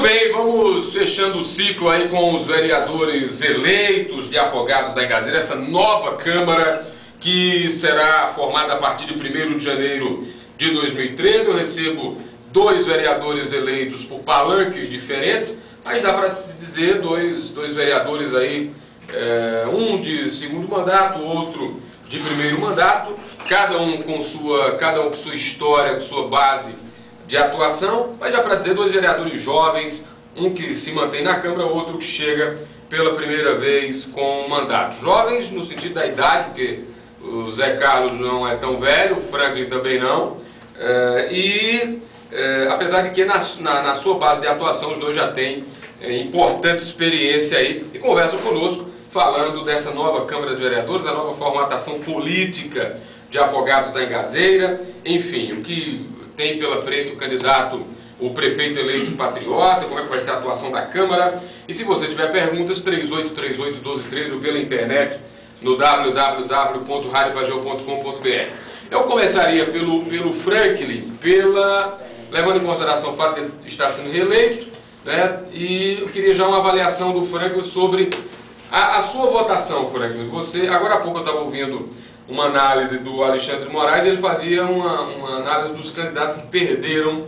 Bem, vamos fechando o ciclo aí com os vereadores eleitos de Afogados da Engazeira, essa nova Câmara que será formada a partir de 1º de janeiro de 2013. Eu recebo 2 vereadores eleitos por palanques diferentes, mas dá para se dizer dois vereadores aí, um de segundo mandato, outro de primeiro mandato, cada um com sua história, com sua base de atuação, mas já para dizer 2 vereadores jovens, um que se mantém na Câmara, outro que chega pela primeira vez com mandato. Jovens no sentido da idade, porque o Zé Carlos não é tão velho, o Franklin também não, apesar de que na sua base de atuação os 2 já têm importante experiência aí e conversam conosco falando dessa nova Câmara de Vereadores, da nova formatação política de Afogados da Engazeira, enfim, o que tem pela frente o candidato, o prefeito eleito patriota, como é que vai ser a atuação da Câmara. E se você tiver perguntas, 3838-1213 ou pela internet no www.radiopageu.com.br. Eu começaria pelo Franklin, levando em consideração o fato de ele estar sendo reeleito, né? E eu queria já uma avaliação do Franklin sobre a sua votação, Franklin. Agora há pouco eu estava ouvindo uma análise do Alexandre Moraes, ele fazia uma análise dos candidatos que perderam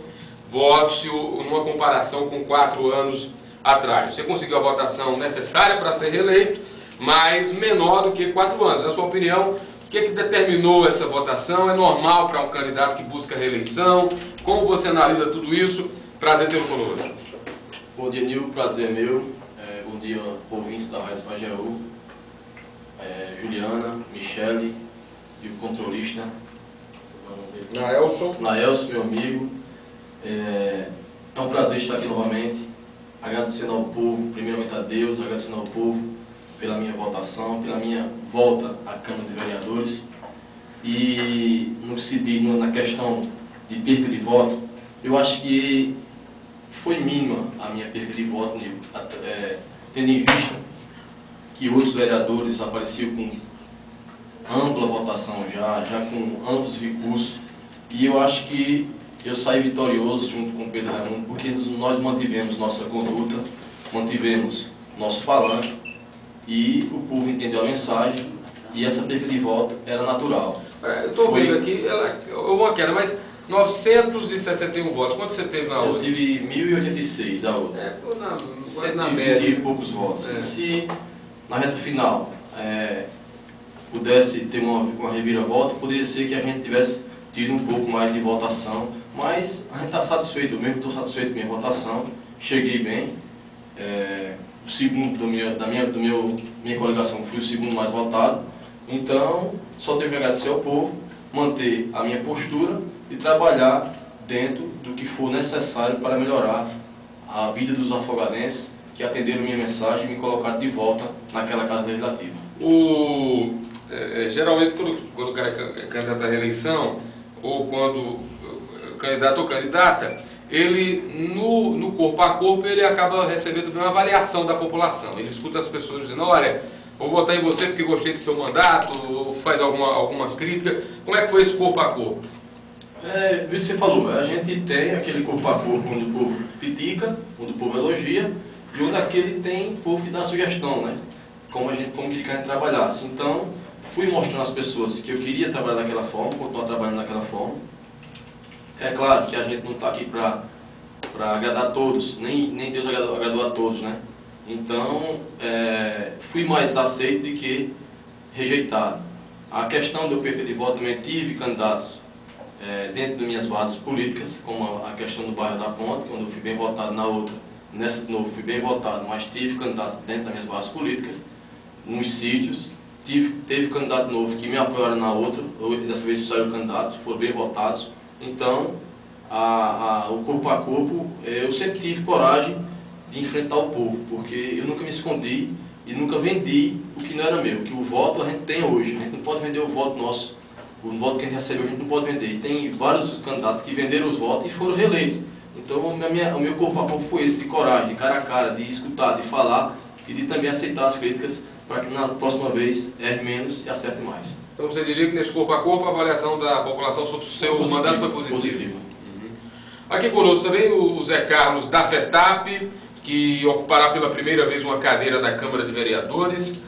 votos numa comparação com 4 anos atrás. Você conseguiu a votação necessária para ser reeleito, mas menor do que 4 anos. Na sua opinião, o que determinou essa votação? É normal para um candidato que busca reeleição? Como você analisa tudo isso? Prazer tê-lo conosco. Bom dia, Nil. Prazer é meu. Bom dia, ouvintes da Rádio Pajeú. Juliana, Michele e o controlista Naelson, meu amigo. É um prazer estar aqui novamente, agradecendo ao povo, primeiramente a Deus, agradecendo ao povo pela minha votação, pela minha volta à Câmara de Vereadores. E no que se diz na questão de perda de voto, eu acho que foi mínima a minha perda de voto, tendo em vista que outros vereadores apareciam com ampla votação já com amplos recursos, e eu acho que eu saí vitorioso junto com o Pedro Raimundo, porque nós mantivemos nossa conduta, mantivemos nosso palanque, e o povo entendeu a mensagem, e essa perda de voto era natural. Eu estou vendo aqui, houve uma queda, mas 961 votos. Quanto você teve na outra? Eu tive 1086 da outra. Na média. E poucos votos. Se na reta final pudesse ter uma reviravolta, poderia ser que a gente tivesse tido um pouco mais de votação, mas a gente está satisfeito. Eu mesmo estou satisfeito com a minha votação, cheguei bem. O segundo minha coligação, fui o segundo mais votado, então só tenho que agradecer ao povo, manter a minha postura e trabalhar dentro do que for necessário para melhorar a vida dos afogadenses que atenderam minha mensagem e me colocaram de volta naquela casa legislativa. Geralmente quando o cara é candidato à reeleição, ou quando o candidato ou candidata, ele no corpo a corpo ele acaba recebendo uma avaliação da população. Ele escuta as pessoas dizendo: olha, vou votar em você porque gostei do seu mandato, ou faz alguma crítica. Como é que foi esse corpo a corpo? Vitor, você falou, a gente tem aquele corpo a corpo onde o povo critica, onde o povo elogia, e onde aquele tem o povo que dá sugestão, né? Como que a gente trabalhasse. Então, fui mostrando às pessoas que eu queria trabalhar daquela forma, continuar trabalhando daquela forma. É claro que a gente não está aqui para agradar a todos, nem Deus agradou a todos, né? Então, fui mais aceito do que rejeitado. A questão do perda de voto, também tive candidatos dentro das minhas bases políticas, como a questão do bairro da Ponte, quando eu fui bem votado na outra. Nessa de novo fui bem votado, mas tive candidatos dentro das minhas bases políticas, nos sítios. Teve candidato novo que me apoiaram na outra, dessa vez saiu candidato, foram bem votados. Então, o corpo a corpo, eu sempre tive coragem de enfrentar o povo, porque eu nunca me escondi e nunca vendi o que não era meu, que o voto a gente tem hoje, a gente não pode vender o voto nosso, o voto que a gente recebeu a gente não pode vender. E tem vários candidatos que venderam os votos e foram reeleitos. Então o meu corpo a corpo foi esse, de coragem, de cara a cara, de escutar, de falar e de também aceitar as críticas para que na próxima vez erre menos e acerte mais. Então você diria que nesse corpo a corpo a avaliação da população sobre o seu mandato foi positiva? Aqui conosco também o Zé Carlos da FETAP, que ocupará pela primeira vez uma cadeira da Câmara de Vereadores.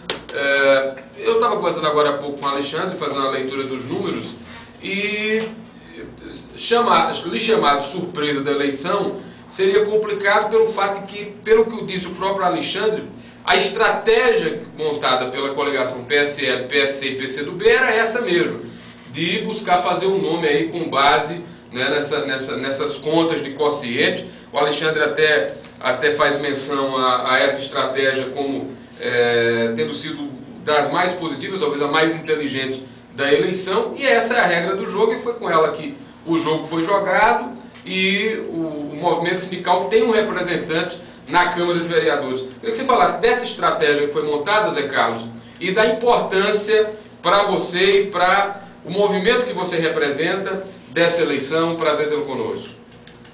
Eu estava conversando agora há pouco com o Alexandre, fazendo a leitura dos números, e lhe chamar de surpresa da eleição seria complicado pelo fato de que, pelo que disse o próprio Alexandre, a estratégia montada pela coligação PSL, PSC e PCdoB era essa mesmo, de buscar fazer um nome aí com base, né, nessas contas de quociente. O Alexandre até faz menção a essa estratégia como tendo sido das mais positivas, talvez a mais inteligente da eleição, e essa é a regra do jogo, e foi com ela que o jogo foi jogado, e o movimento sindical tem um representante na Câmara de Vereadores. Queria que você falasse dessa estratégia que foi montada, Zé Carlos, e da importância para você e para o movimento que você representa dessa eleição. Prazer tê-lo conosco.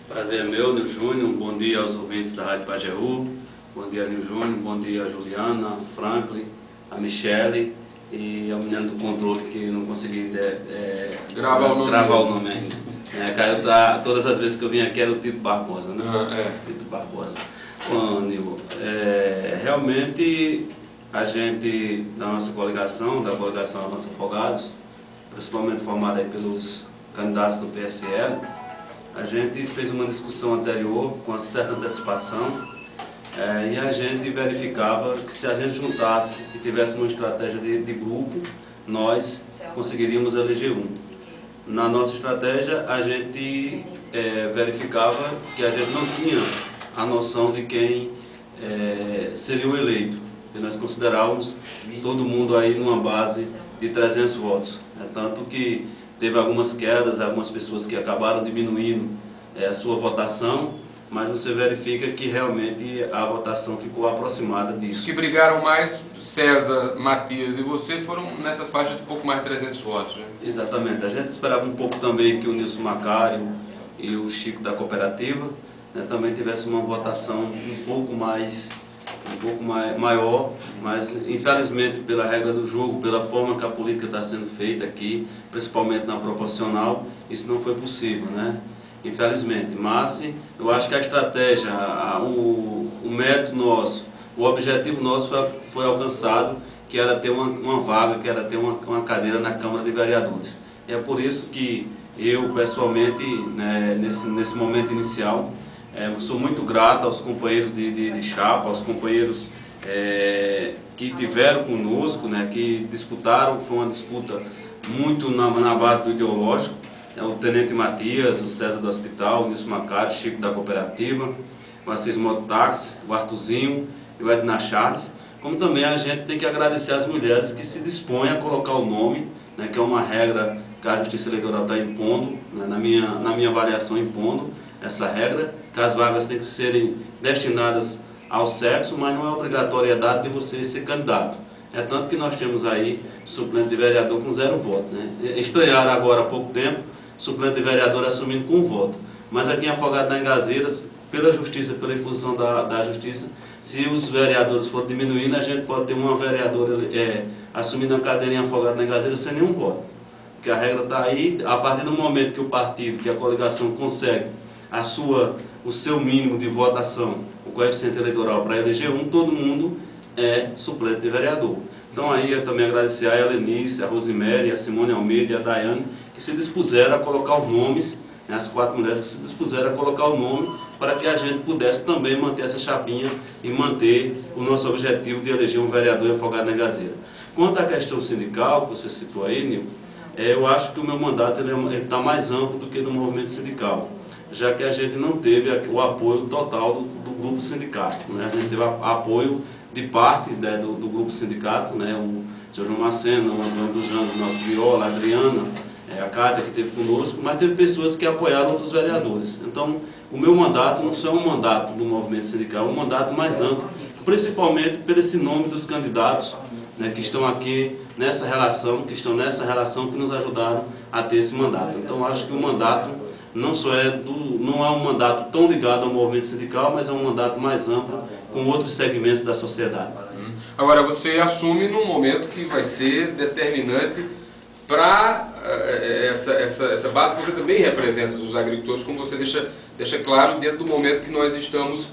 Prazer é meu, Nil Júnior. Bom dia aos ouvintes da Rádio Pajeú. Bom dia, Nil Júnior. Bom dia a Juliana, a Franklin, a Michele e ao menino do controle que não consegui gravar o nome ainda. Todas as vezes que eu vim aqui era o Tito Barbosa, né? Tito Barbosa. Bom, Nil, realmente a gente, da nossa coligação, da coligação Avança Afogados, principalmente formada aí pelos candidatos do PSL, a gente fez uma discussão anterior com uma certa antecipação e a gente verificava que se a gente juntasse e tivesse uma estratégia de grupo, nós conseguiríamos eleger um. Na nossa estratégia, a gente verificava que a gente não tinha a noção de quem seria o eleito. E nós considerávamos todo mundo aí numa base de 300 votos. Tanto que teve algumas quedas, algumas pessoas que acabaram diminuindo a sua votação, mas você verifica que realmente a votação ficou aproximada disso. Os que brigaram mais, César, Matias e você, foram nessa faixa de pouco mais de 300 votos. Né? Exatamente. A gente esperava um pouco também que o Nilson Macário e o Chico da Cooperativa também tivessem uma votação um pouco maior, mas infelizmente pela regra do jogo, pela forma que a política está sendo feita aqui, principalmente na proporcional, isso não foi possível, né? Infelizmente. Mas eu acho que a estratégia, o método nosso, o objetivo nosso foi alcançado, que era ter uma vaga, que era ter uma cadeira na Câmara de Vereadores. É por isso que eu, pessoalmente, né, nesse momento inicial, sou muito grato aos companheiros de chapa, aos companheiros que tiveram conosco, né, que disputaram. Foi uma disputa muito na base do ideológico. O Tenente Matias, o César do Hospital, o Nilson Macário, o Chico da Cooperativa, o Assis Mototáxi, o Artuzinho e o Edna Charles. Como também a gente tem que agradecer às mulheres que se dispõem a colocar o nome, né, que é uma regra que a Justiça Eleitoral está impondo, né, na minha avaliação impondo essa regra, que as vagas têm que serem destinadas ao sexo, mas não é obrigatoriedade de você ser candidato. É tanto que nós temos aí suplente de vereador com 0 voto. Né? Estranharam agora há pouco tempo, suplente de vereador assumindo com 1 voto. Mas aqui em Afogados da Engazeiras, pela Justiça, pela imposição da Justiça, se os vereadores forem diminuindo, a gente pode ter uma vereadora assumindo a cadeira em Afogados da Engazeiras sem nenhum voto. Porque a regra está aí, a partir do momento que o partido, que a coligação consegue o seu mínimo de votação, o coeficiente eleitoral para eleger um, todo mundo é suplente de vereador. Então aí eu também agradecer a Helenice, a Rosemary, a Simone Almeida e a Daiane, que se dispuseram a colocar os nomes, né, as 4 mulheres que se dispuseram a colocar o nome, para que a gente pudesse também manter essa chapinha e manter o nosso objetivo de eleger um vereador em Afogados da Engazeira. Quanto à questão sindical, que você citou aí, Nil, eu acho que o meu mandato está mais amplo do que do movimento sindical, já que a gente não teve o apoio total do grupo sindicato. Né? A gente teve apoio de parte, né, do grupo sindicato, né? O Sr. João Macena, o Antônio dos Anjos, o nosso Viola, a Adriana, a Cátia que esteve conosco, mas teve pessoas que apoiaram outros vereadores. Então, o meu mandato não só é um mandato do movimento sindical, é um mandato mais amplo, principalmente por esse nome dos candidatos, né, que estão aqui nessa relação, que nos ajudaram a ter esse mandato. Então, acho que o mandato não é um mandato tão ligado ao movimento sindical, mas é um mandato mais amplo com outros segmentos da sociedade. Agora, você assume num momento que vai ser determinante para essa base que você também representa dos agricultores, como você deixa deixa claro dentro do momento que nós estamos